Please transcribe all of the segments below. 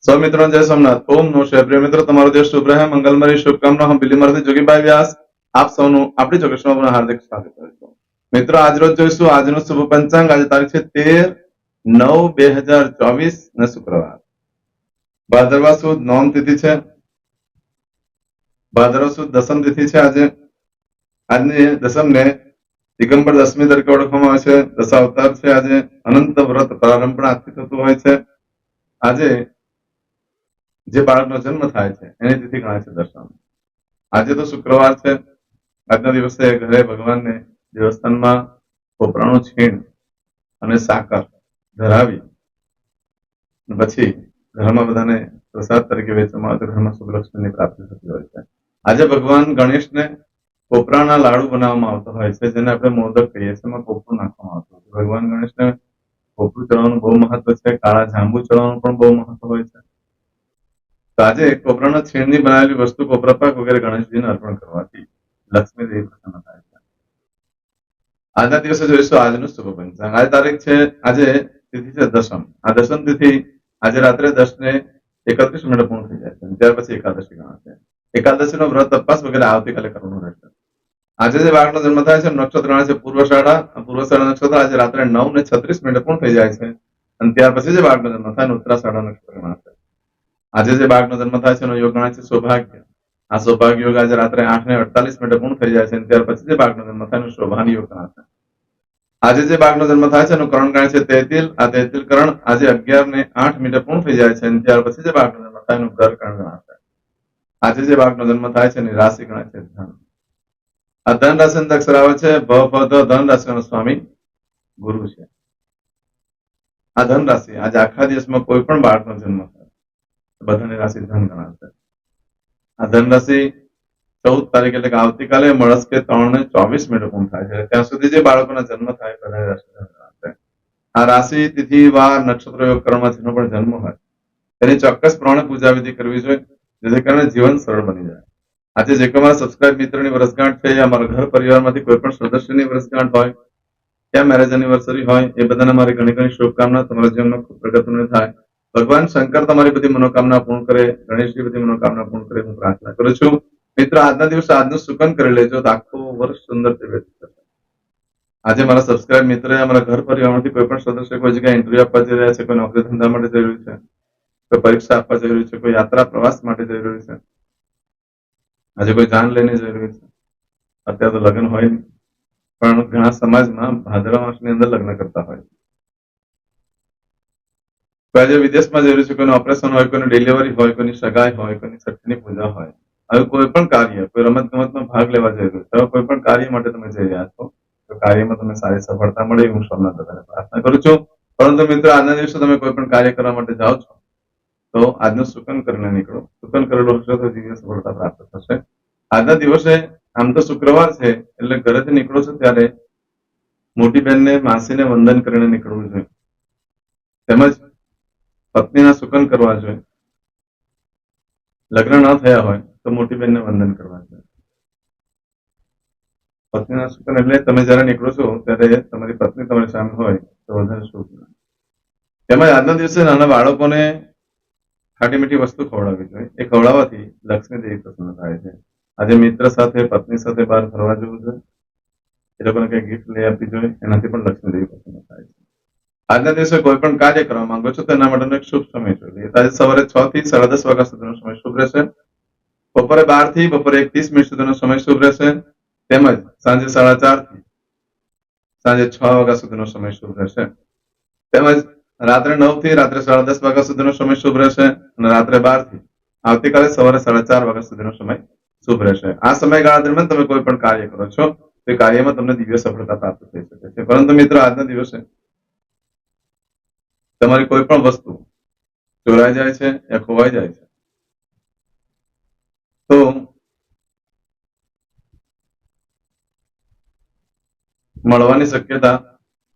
સૌ મિત્રો જય સોમનાથ. ઓમ નમઃ શિવાય. પ્રિય મિત્રો, તમારો દિવસ શુભ રહે, મંગલમય શુભકામના. હું બિલીમરથી જોગીભાઈ વ્યાસ આપ સૌનું આપણી ચોકસમાં હાર્દિક સ્વાગત કરું છું. મિત્રો, આજ રોજ જોઈશું આજનું શુભ પંચાંગ. આજે તારીખ છે 13/9/2024 ને શુક્રવાર. ભાદરવા સુદ નોમ તિથિ છે. ભાદરવા સુદ દસમ તિથિ છે. આજની દસમને દિગંબર દસમી તરીકે ઓળખવામાં આવે છે. દશાવતાર છે. આજે અનંત વ્રત પ્રારંભ પણ આજથી થતું હોય છે. આજે જે બાળકનો જન્મ થાય છે એની તિથિ ગણાય છે દર્શન. આજે તો શુક્રવાર છે. આજના દિવસે ઘરે ભગવાનને દેવસ્થાનમાં કોપરાનું છીણ અને સાકર ધરાવી પછી ઘરમાં બધાને પ્રસાદ તરીકે વેચવામાં આવે તો ઘરમાં શુભલક્ષ્મીની પ્રાપ્તિ થતી હોય છે. આજે ભગવાન ગણેશને કોપરાના લાડુ બનાવવામાં આવતો હોય છે, જેને આપણે મોદક કહીએ છીએ. એમાં કોપરું નાખવામાં આવતું હોય છે. ભગવાન ગણેશને કોપરું ચડવાનું બહુ મહત્વ છે. કાળા જાંબુ ચડવાનું પણ બહુ મહત્વ હોય છે. તો આજે કોપરાના છીણની બનાવેલી વસ્તુ, કોપરા પાક વગેરે ગણેશજીને અર્પણ કરવાથી લક્ષ્મી દેવી પ્રસન્ન થાય છે. આજના દિવસે જોઈશું આજનું શુભ પંચાંગ. આજે તારીખ છે, આજે તિથિ છે દસમ. આ દસમ તિથિ આજે રાત્રે 10:31 પૂર્ણ થઈ જાય છે. ત્યાર પછી એકાદશી ગણાશે. એકાદશીનો વ્રત તપાસ વગેરે આવતીકાલે કરવાનું રહેશે. આજે જે બાળકનો જન્મ થાય છે નક્ષત્ર ગણાય છે પૂર્વષાઢા નક્ષત્ર. આજે રાત્રે 9:36 પૂર્ણ થઈ જાય છે. અને ત્યાર પછી જે બાળકનો જન્મ થાય ઉત્તરાષાઢા નક્ષત્ર ગણાશે. આજે જે બાળકનો જન્મ થાય છે એનો યોગ ગણાય છે સૌભાગ્ય. આ સૌભાગ્ય યોગ આજે રાત્રે 8:48 પૂર્ણ થઈ જાય છે. ત્યાર પછી જે બાળકનો જન્મ થાય એનો શોભાની યોગ ગણાશે. આજે જે બાળકનો જન્મ થાય છે એનું કરણ ગણાય છે તેતિલ. આ તેતિલ કરણ આજે 11:08 પૂર્ણ થઈ જાય છે. ત્યાર પછી જે બાળકનો જન્મ થાય એનું ઘર કરણ ગણાશે. આજે જે બાળકનો જન્મ થાય છે એની રાશિ ગણાય છે ધન. આ ધન રાશિ અંદર અક્ષર આવે છે ધન રાશિનો સ્વામી ગુરુ છે. આ ધન રાશિ આજે આખા દિવસમાં કોઈ પણ બાળકનો જન્મ થાય બધાની રાશિ ધન ગણાશે. આ ધન રાશિ 14 તારીખ એટલે કે આવતીકાલે મળસ્કે 3:24 પૂર્ણ થાય છે. ત્યાં સુધી જે બાળકોના જન્મ થાય બધાની રાશિ ધન ગણાશે. આ રાશિ તિથિ વાર નક્ષત્ર યોગ કર્મમાં જેનો પણ જન્મ હોય તેની ચોક્કસ પ્રમાણે પૂજા વિધિ કરવી જોઈએ, જેથી કરીને જીવન સરળ બની જાય. આજે જે કોઈ મારા સબસ્ક્રાઇબ મિત્રોની વર્ષગાંઠ છે, અમારા ઘર પરિવારમાંથી કોઈ પણ સદસ્યની વર્ષગાંઠ હોય, ત્યાં મેરેજ એનિવર્સરી હોય, એ બધાને મારી ઘણી ઘણી શુભકામના. તમારા જીવનમાં ખૂબ પ્રગતિનું થાય. ભગવાન શંકર તમારી બધી મનોકામના પૂર્ણ કરે, ગણેશજી બધી મનોકામના પૂર્ણ કરે, હું પ્રાર્થના કરું છું. મિત્રો, આજના દિવસે આજનું સુકન કરી લેજો તો આખું વર્ષ સુંદર વ્યતીત થશે. આજે મારા સબસ્ક્રાઇબ મિત્ર અમારા ઘર પરિવારમાંથી કોઈ પણ સદસ્ય કોઈ જગ્યાએ ઇન્ટરવ્યુ આપવા જઈ રહ્યા છે, કોઈ નોકરી ધંધા માટે જઈ રહ્યું છે, કોઈ પરીક્ષા આપવા જઈ રહ્યું છે, કોઈ યાત્રા પ્રવાસ માટે જઈ રહ્યું છે, આજે કોઈ જાન લઈને જઈ રહ્યું છે. અત્યારે તો લગ્ન હોય નહીં, પણ ઘણા સમાજમાં ભાદરવા માસની અંદર લગ્ન કરતા હોય. આજે વિદેશમાં જઈ રહ્યું છે, કોઈનું ઓપરેશન હોય, કોઈની ડિલિવરી હોય, કોઈની સગાઈ હોય, કોઈની છઠ્ઠીની પૂજા હોય. હવે કોઈ પણ કાર્ય, કોઈ રમત ગમતમાં ભાગ લેવા જઈ રહ્યું છે, કોઈ પણ કાર્ય માટે તમે જઈ રહ્યા છો તો કાર્યમાં તમને સારી સફળતા મળે હું સોમનાથ દાદાને પ્રાર્થના કરું છું. પરંતુ મિત્રો, આજના દિવસે તમે કોઈ પણ કાર્ય કરવા માટે જાઓ છો તો આજનું સુકન કરીને નીકળો. સુકન કરેલું હશે તો દિવ્ય સફળતા પ્રાપ્ત થશે. આજના દિવસે આમ તો શુક્રવાર છે એટલે ઘરેથી નીકળો છો ત્યારે મોટી બહેનને માસીને વંદન કરીને નીકળવું જોઈએ. તેમજ પત્નીના સુકન કરવા જોઈએ. લગ્ન ન થયા હોય તો મોટી બહેનને વંદન કરવા જોઈએ. પત્નીના સુકન એટલે તમે જયારે નીકળો છો ત્યારે તમારી પત્ની તમારી સામે હોય તો વધારે શુભ. તેમજ આજના દિવસે નાના બાળકોને ખાટી મીઠી વસ્તુ ખવડાવવી જોઈએ. એ ખવડાવવાથી લક્ષ્મી દેવી પ્રસન્ન થાય છે. આજે મિત્ર સાથે પત્ની સાથે બહાર ફરવા જવું જોઈએ. એ લોકોને કઈ ગિફ્ટ લઈ આપવી જોઈએ, એનાથી પણ લક્ષ્મી દેવી પ્રસન્ન થાય છે. આજના દિવસે કોઈ પણ કાર્ય કરવા માંગો છો તેના માટેનો એક શુભ સમય જોઈએ. આજે સવારે 6 થી 10:30 વાગ્યા સુધીનો સમય શુભ રહેશે. બપોરે 12 થી બપોરે 1:30 સુધીનો સમય શુભ રહેશે. તેમજ સાંજે 4:30 થી સાંજે 6 વાગ્યા સુધીનો સમય શુભ રહેશે. તેમજ રાત્રે 9 થી રાત્રે 10:30 વાગ્યા સુધીનો સમય શુભ રહેશે. અને રાત્રે 12 થી આવતીકાલે સવારે 4:30 વાગ્યા સુધીનો સમય શુભ રહેશે. આ સમયગાળા દરમિયાન તમે કોઈ પણ કાર્ય કરો છો તો એ કાર્યમાં તમને દિવ્ય સફળતા પ્રાપ્ત થઈ શકે છે. પરંતુ મિત્રો, આજના દિવસે તમારી કોઈ પણ વસ્તુ ચોરાઈ જાય છે યા ખોવાઈ જાય છે તો મળવાની શક્યતા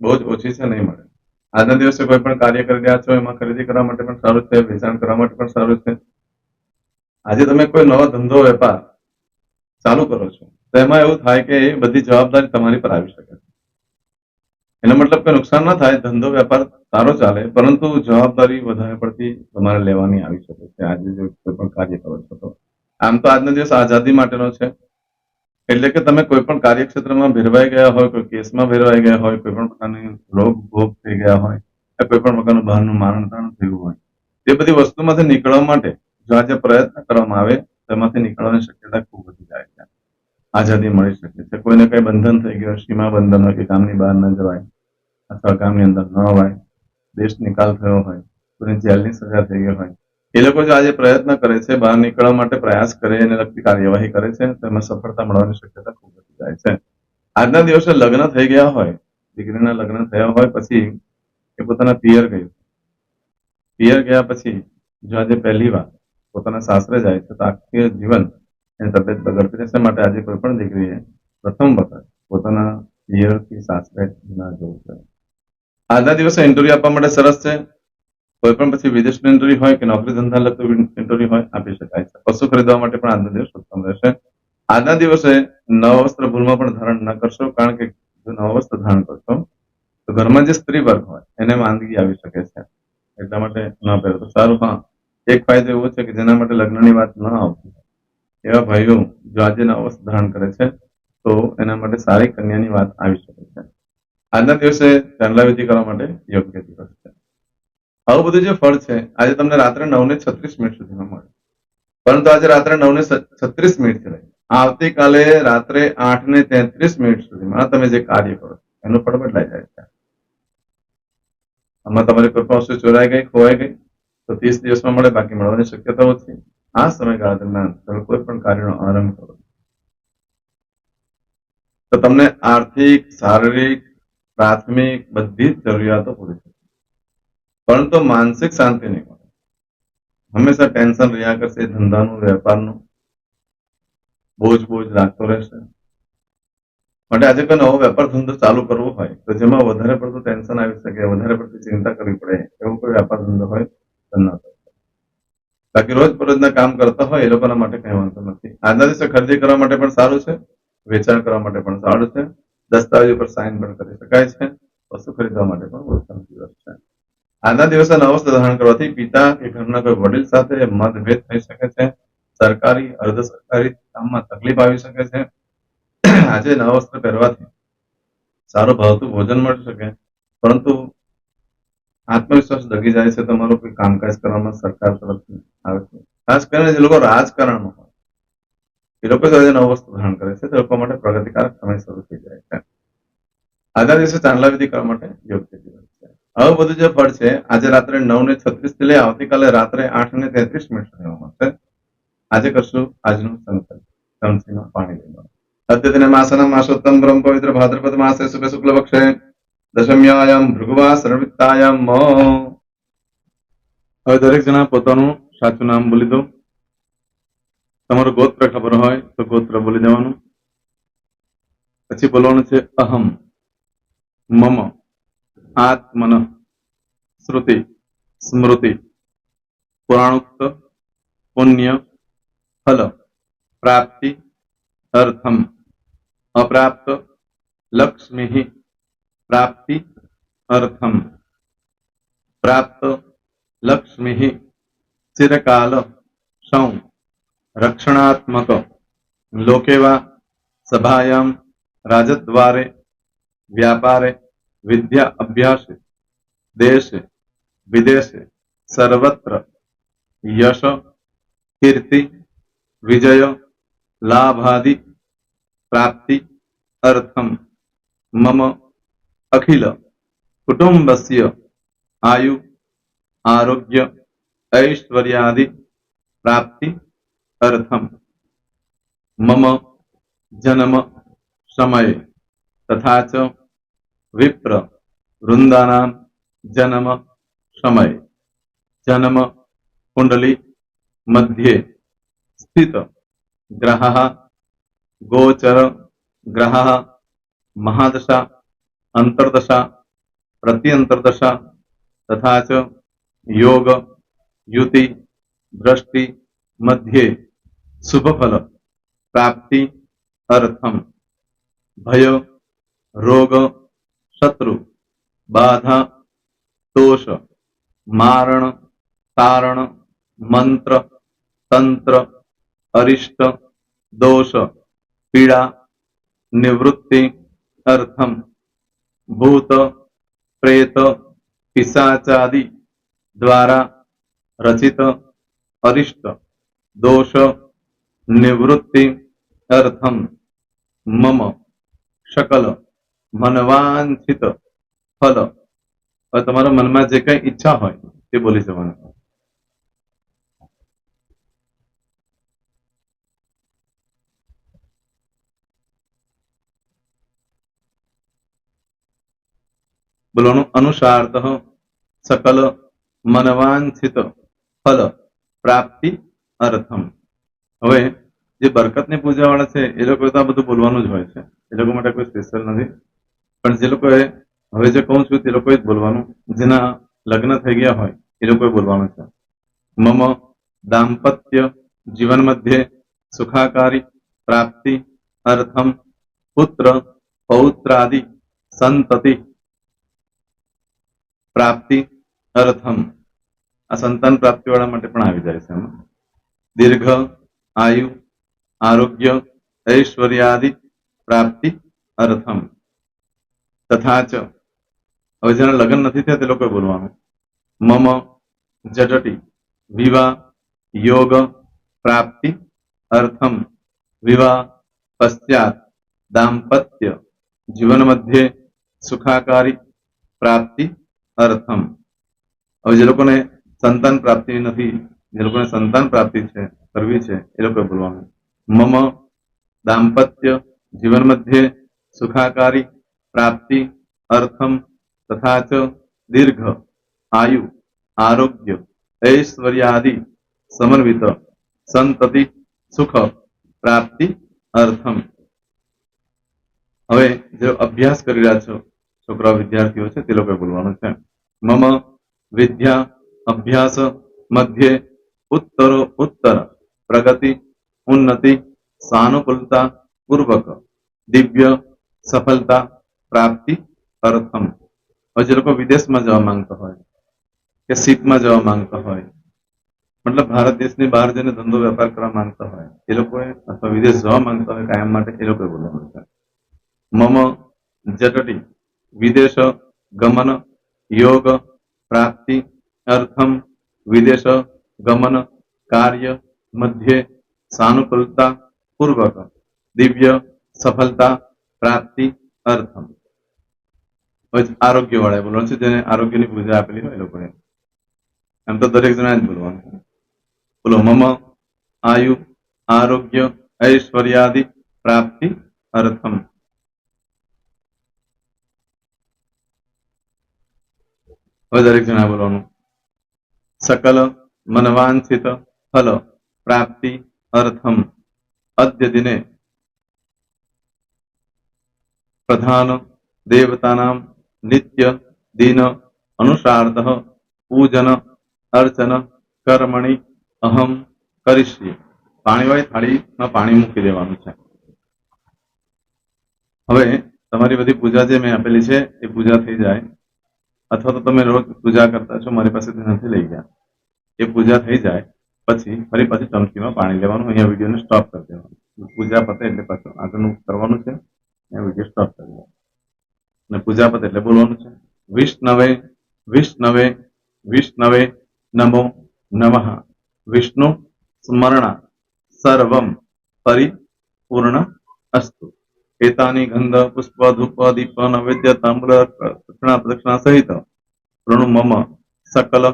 બહુ જ ઓછી છે, નહીં મળે. આજના દિવસે કોઈ પણ કાર્ય કરી રહ્યા છો એમાં ખરીદી કરવા માટે પણ સારું છે, વેચાણ કરવા માટે પણ સારું છે. આજે તમે કોઈ નવો ધંધો વેપાર ચાલુ કરો છો તો એમાં એવું થાય કે એ બધી જવાબદારી તમારી પર આવી શકે છે. એનો મતલબ કે નુકસાન ના થાય, ધંધો વેપાર સારો ચાલે, પરંતુ જવાબદારી વધારે પડતી તમારે લેવાની આવી શકે છે આજે જો કોઈ પણ કાર્ય કરો છો તો. આમ તો આજનો દિવસ આઝાદી માટેનો છે, એટલે કે તમે કોઈ પણ કાર્યક્ષેત્રમાં ભેરવાઈ ગયા હોય, કોઈ કેસમાં ભેરવાઈ ગયા હોય, કોઈ પણ પ્રકારની રોગ ભોગ થઈ ગયા હોય, કોઈ પણ પ્રકારનું બહારનું મારણતાણ થયું હોય, તે બધી વસ્તુમાંથી નીકળવા માટે જો આજે પ્રયત્ન કરવામાં આવે તેમાંથી નીકળવાની શક્યતા ખૂબ વધી જાય છે. આઝાદી મળી શકે છે. કોઈને કઈ બંધન થઈ ગયો, સીમા બંધન હોય કે ગામની બહાર ન જવાય અથવા ગામની અંદર ન અવાય, દેશ નિકાલ થયો હોય, કોઈને જેલની સજા થઈ ગઈ હોય, એ લોકો જો આજે પ્રયત્ન કરે છે, બહાર નીકળવા માટે પ્રયાસ કરે, એને લગતી કાર્યવાહી કરે છે, તેમાં સફળતા મળવાની શક્યતા ખૂબ વધી જાય છે. આજના દિવસે લગ્ન થઈ ગયા હોય, દીકરીના લગ્ન થયા હોય પછી એ પોતાના પિયર ગયું, પિયર ગયા પછી જો આજે પહેલી વાર પોતાના સાસરે જાય છે તો આખી જીવન એની તબિયત બગડતી રહેશે. માટે આજે કોઈ પણ દીકરીએ પ્રથમ વખત પોતાના પિયરથી સાસરે ના જવું જોઈએ. આજના દિવસે ઇન્ટરવ્યુ આપવા માટે સરસ છે. કોઈ પણ પછી વિદેશનું ઇન્ટરવ્યુ હોય કે નોકરી ધંધા લગતું ઇન્ટરવ્યુ હોય આપી શકાય છે. પશુ ખરીદવા માટે પણ આજનો દિવસ ઉત્તમ રહેશે. આજના દિવસે નવા વસ્ત્ર ભૂલમાં પણ ધારણ ન કરશો, કારણ કે જો નવા વસ્ત્ર ધારણ કરશો તો ઘરમાં જે સ્ત્રી વર્ગ હોય એને માંદગી આવી શકે છે, એટલા માટે ન પહેરો તો સારું. હા, એક ફાયદો એવો છે કે જેના માટે લગ્નની વાત ન આવતી એવા ભાઈઓ જો આજે નવા વસ્ત્ર ધારણ કરે છે તો એના માટે સારી કન્યાની વાત આવી શકે છે. આજના દિવસે ચાંદલા વિધિ કરવા માટે યોગ્ય દિવસ છે. આવું બધું જે ફળ છે આજે તમને રાત્રે 9:36 સુધીમાં મળે, પરંતુ આજે રાત્રે 9:36 થી લઈ આવતીકાલે રાત્રે 8:33 સુધીમાં તમે જે કાર્ય કરો એનું ફળ બદલાઈ જાય છે. આમાં તમારી કોઈ પણ વસ્તુ ચોરાઈ ગઈ, ખોવાઈ ગઈ તો 30 દિવસમાં મળે, બાકી મળવાની શક્યતા ઓછી. આ સમયગાળા દરમિયાન તમે કોઈ પણ કાર્યનો આરંભ કરો તો તમને આર્થિક, શારીરિક, પ્રાથમિક બધી જ જરૂરિયાતો પૂરી થશે, પરંતુ માનસિક શાંતિ નહીં મળે. હંમેશા ટેન્શન રહ્યા કરશે, ધંધાનું, વેપારનું બોજ લાગતો રહેશે. માટે આજે કોઈ નવો વેપાર ધંધો ચાલુ કરવો હોય તો જેમાં વધારે પડતું ટેન્શન આવી શકે, વધારે પડતી ચિંતા કરવી પડે એવો કોઈ વેપાર ધંધો હોય તો ન કરવો. બાકી રોજબરોજના કામ કરતા હોય એ લોકોના માટે કઈ વાંધો નથી. આજના દિવસે ખરીદી કરવા માટે પણ સારું છે, વેચાણ કરવા માટે પણ સારું છે, દસ્તાવેજ ઉપર સાઇન પણ કરી શકાય છે, વસ્તુ ખરીદવા માટે પણ ઉત્તમ દિવસ છે. આજના દિવસે નવ વસ્ત્ર ધારણ કરવાથી પિતા કે ઘરના કોઈ વડીલ સાથે મતભેદ થઈ શકે છે, સરકારી અર્ધ સરકારી કામમાં તકલીફ આવી શકે છે. આજે નવા વસ્ત્ર પહેરવાથી સારું ભાવતું ભોજન મળી શકે, પરંતુ આત્મવિશ્વાસ ડગી જાય છે તમારો કોઈ કામકાજ કરવામાં સરકાર તરફથી આવે છે. ખાસ કરીને જે લોકો રાજકારણમાં હોય એ લોકો આજે નવું વસ્ત્ર ધારણ કરે છે તે લોકો માટે પ્રગતિકારક સમય શરૂ થઈ જાય છે. આજના દિવસે ચાંદલા વિધિ કરવા માટે યોગ્ય દિવસ છે. હવે બધું જે ફળ છે આજે રાત્રે 9:36 થી લઈ આવતીકાલે રાત્રે 8:33 સુધીમાં મળશે. આજે કરશું આજનું સંકલ્પ, સમસીમાં પાણી લેવાનું. અદ્યતને માસના માસોત્તમ બ્રહ્મ પવિત્ર ભાદ્રપદ માસે શુક્લ શુક્લ પક્ષે દશમ્યાયામ ભૃગવા શરણવિત્તાયામ. હવે દરેક જણા પોતાનું સાચું નામ બોલી દો. તમારું ગોત્ર ખબર હોય તો ગોત્ર બોલી દેવાનું. પછી બોલવાનું છે અહમ, મમ, આત્મન, શ્રુતિ, સ્મૃતિ, પુરાણોક્ત, પુણ્ય, ફલ, પ્રાપ્તિ, અર્થમ, અપ્રાપ્ત, લક્ષ્મી, પ્રાપ્તિ, અર્થમ, પ્રાપ્ત, લક્ષ્મી, ચિરકાલ, સૌ, રક્ષણાત્મક, લોકેવા, સભાયામ, રાજદ્વારે, વ્યાપારે, વિદ્યા અભ્યાસે, દેશે, વિદેશે, સર્વત્ર, યશ, કીર્તિ, વિજય, લાભાદિ, પ્રાપ્તિ, અર્થમ, મમ, અખિલ, કુટુંબસ્ય, આયુ, આરોગ્ય, ऐश्वर्यादि, प्राप्ति, अर्थम, मम, जन्म, समय, तथा च विप्र, वृंदानाम, जन्म, समय, जन्म, कुंडली, मध्ये, स्थित, ग्रहः, गोचर, ग्रहः, महादशा, अंतर्दशा, प्रत्यंतर्दशा, तथा च योग, युति, दृष्टि, मध्ये, शुभ फल, प्राप्ति, अर्थम, भय, रोग, शत्रु, बाधा, दोष मारण तारण मंत्र तंत्र अरिष्ट दोष पीड़ा निवृत्ति अर्थम भूत प्रेत पिशाचादि द्वारा रचित अरिष्ट दोष निवृत्ति अर्थम मम सकल मनवांछित फल और તમારા મનમાં જે કઈ ઈચ્છા હોય તે બોલી જવાનું. બોલવાનું અનુસારતઃ સકલ મનવાંછિત ફલ પ્રાપ્તિ અર્થમ. હવે જે બરકતની પૂજા વાળા છે એ લોકો તો આ બધું બોલવાનું જ હોય છે, એ લોકો માટે કોઈ સ્પેશિયલ નથી. પણ જે લોકોએ હવે જે કહું છું તે લોકોએ જ બોલવાનું, જેના લગ્ન થઈ ગયા હોય એ લોકોએ બોલવાનું છે. મમ દાંપત્ય જીવન મધ્યે સુખાકારી પ્રાપ્તિ અર્થમ પુત્ર પૌત્રાદિ સંતતિ પ્રાપ્તિ અર્થમ. આ સંતાન પ્રાપ્તિ વાળા માટે પણ આવી જાય છે એમાં. દીર્ઘ આયુ આરોગ્ય ઐશ્વર્યાદિ પ્રાપ્તિ અર્થમ. તથા ચ હવે જેના લગ્ન નથી થયા તે લોકોએ બોલવાનું. મમ જટટી વિવાહ યોગ પ્રાપ્તિ અર્થમ વિવાહ પશ્ચાત દાંપત્ય જીવન મધ્યે સુખાકારી પ્રાપ્તિ અર્થમ. હવે જે લોકોને સંતાન પ્રાપ્તિ નથી, જે લોકોને સંતાન પ્રાપ્તિ છે કરવી છે એ લોકોએ બોલવાનું. મમ દાંપત્ય જીવન મધ્યે સુખાકારી પ્રાપ્તિ અર્થમ તથા ચ દીર્ઘ આયુ આરોગ્ય ऐश्वर्यादि समन्वित संतति सुख प्राप्ति अर्थम. હવે જે અભ્યાસ કરી રહ્યા છો છોકરા વિદ્યાર્થીઓ છે તે લોકોએ બોલવાનું છે. મમ વિદ્યા અભ્યાસ મધ્યે ઉત્તરો ઉત્તર પ્રગતિ ઉન્નતિ સાનુકૂલતા પૂર્વક દિવ્ય સફળતા પ્રાપ્તિ અર્થમ. હવે જે લોકો વિદેશમાં જવા માંગતા હોય કે શીપમાં જવા માંગતા હોય, મતલબ ભારત દેશની બહાર જઈને ધંધો વેપાર કરવા માંગતા હોય એ લોકોએ, અથવા વિદેશ જવા માંગતા હોય કાયમ માટે, એ લોકોએ બોલવાનું છે. મમ જટટી વિદેશ ગમન યોગ પ્રાપ્તિ અર્થમ વિદેશ ગમન કાર્ય મધ્યે સાનુકૂલતા પૂર્વક દિવ્ય સફળતા પ્રાપ્તિ અર્થમ. આરોગ્ય વાળા બોલવાનું છે, જેને આરોગ્યની પૂજા આપેલી હોય એ લોકોએ. એમ તો દરેક જણા જ બોલવાનું. બોલો મમ આયુ આરોગ્ય ઐશ્વર્યાદિ પ્રાપ્તિ અર્થમ. હવે દરેક જણા બોલવાનું. સકલ મનવાંછિત ફલ પ્રાપ્તિ અર્થમ અદ્ય દિને પ્રધાન દેવતાનામ નિત્ય દિન અનુસારતઃ પૂજન અર્ચન કર્મણિ અહમ કરીશ્યે. પાણીવાળી થાળીમાં પાણી મૂકી દેવાનું છે. હવે તમારી બધી પૂજા જે મેં આપેલી છે એ પૂજા થઈ જાય, અથવા તો તમે રોજ પૂજા કરતા છો મારી પાસેથી નથી લઈ ગયા, એ પૂજા થઈ જાય પછી ફરી પાછી ચમચીમાં પાણી લેવાનું. અહીંયા વિડીયોને સ્ટોપ કરી દેવાનું. પૂજા પતે એટલે પાછું આગળનું કરવાનું છે. અહીંયા વિડીયો સ્ટોપ કરી દેવાનું અને પૂજા પતે એટલે બોલવાનું છે. વિષ્ણવે વિષ્ણવે વિષ્ણવે નમો નમઃ વિષ્ણુ સ્મરણા સર્વમ પરિપૂર્ણ અસ્તુ. એતાની ગંધ પુષ્પ ધૂપ દીપ નૈવેદ્ય તાંબૂલ દક્ષિણા પ્રદક્ષિણા સહિત પ્રણુ મમ સકલ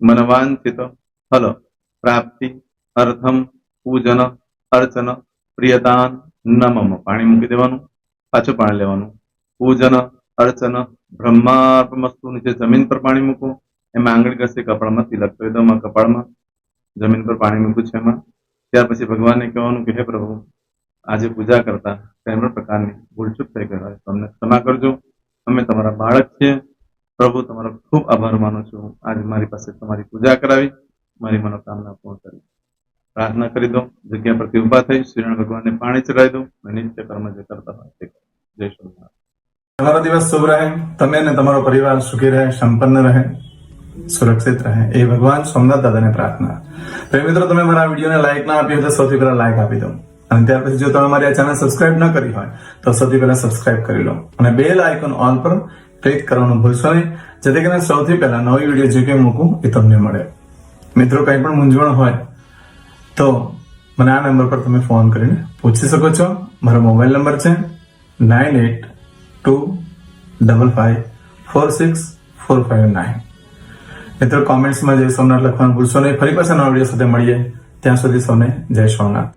મનવાંછિત ફલ પ્રાપ્તિ અર્થમ પૂજન અર્ચન પ્રિયદાન ન મમ. પાણી મૂકી દેવાનું, પાછું પાણી લેવાનું. પૂજન અર્ચન બ્રહ્માર્પણમસ્તુ. નીચે જમીન પર પાણી મૂકો, એમાં આંગળી ઘસી કપાળમાં તિલક કરી દો. કપાળમાં જમીન પર પાણી મૂક્યું છે એમાં. ત્યાર પછી ભગવાનને કહેવાનું કે હે પ્રભુ, આજે પૂજા કરતા કોઈ પણ પ્રકારની ભૂલચૂક થઈ ગઈ હોય તો અમને ક્ષમા કરજો. અમે તમારા બાળક છીએ. પ્રભુ તમારો ખૂબ આભાર માનું છું, આજે મારી પાસે તમારી પૂજા કરાવી, મારી મનોકામના પૂર્ણ કરી. પ્રાર્થના કરી દો. જગ્યા પરથી ઉભા થઈ શ્રીનારાયણ ભગવાનને પાણી ચડાવી દો અને નિત્ય કર્મ જે કરતા હોય તે કરો. જય શ્રી કૃષ્ણ. તમારો દિવસ શુભ રહે. તમે અને તમારો પરિવાર સુખી રહે, સંપન્ન રહે. સુરક્ષિત રહે એ ભગવાન સોમનાથ દાદાને પ્રાર્થના. તો મિત્રો, તમે મારા વિડીયોને લાઈક ના આપી હોય તો સૌથી પહેલા લાઈક આપી દો, અને ત્યાર પછી જો તમે મારી આ ચેનલ સબસ્ક્રાઇબ ન કરી હોય તો સૌથી પહેલા સબસ્ક્રાઇબ કરી લો, અને બેલ આઇકોન ઓલ પર ક્લિક કરવાનું ભૂલશો નહીં, જેથી કરીને સૌથી પહેલા નવી વિડીયો જે કંઈ મૂકું એ તમને મળે. મિત્રો, કંઈ પણ મૂંઝવણ હોય તો મને આ નંબર પર તમે ફોન કરીને પૂછી શકો છો. મારો મોબાઈલ નંબર છે 9825546459. મિત્રો, કોમેન્ટ્સમાં જય સોમનાથ લખવાનું ભૂલશો નહીં. ફરી પાછા નવા વિડીયો સાથે મળીએ. ત્યાં સુધી સૌને જય સોમનાથ.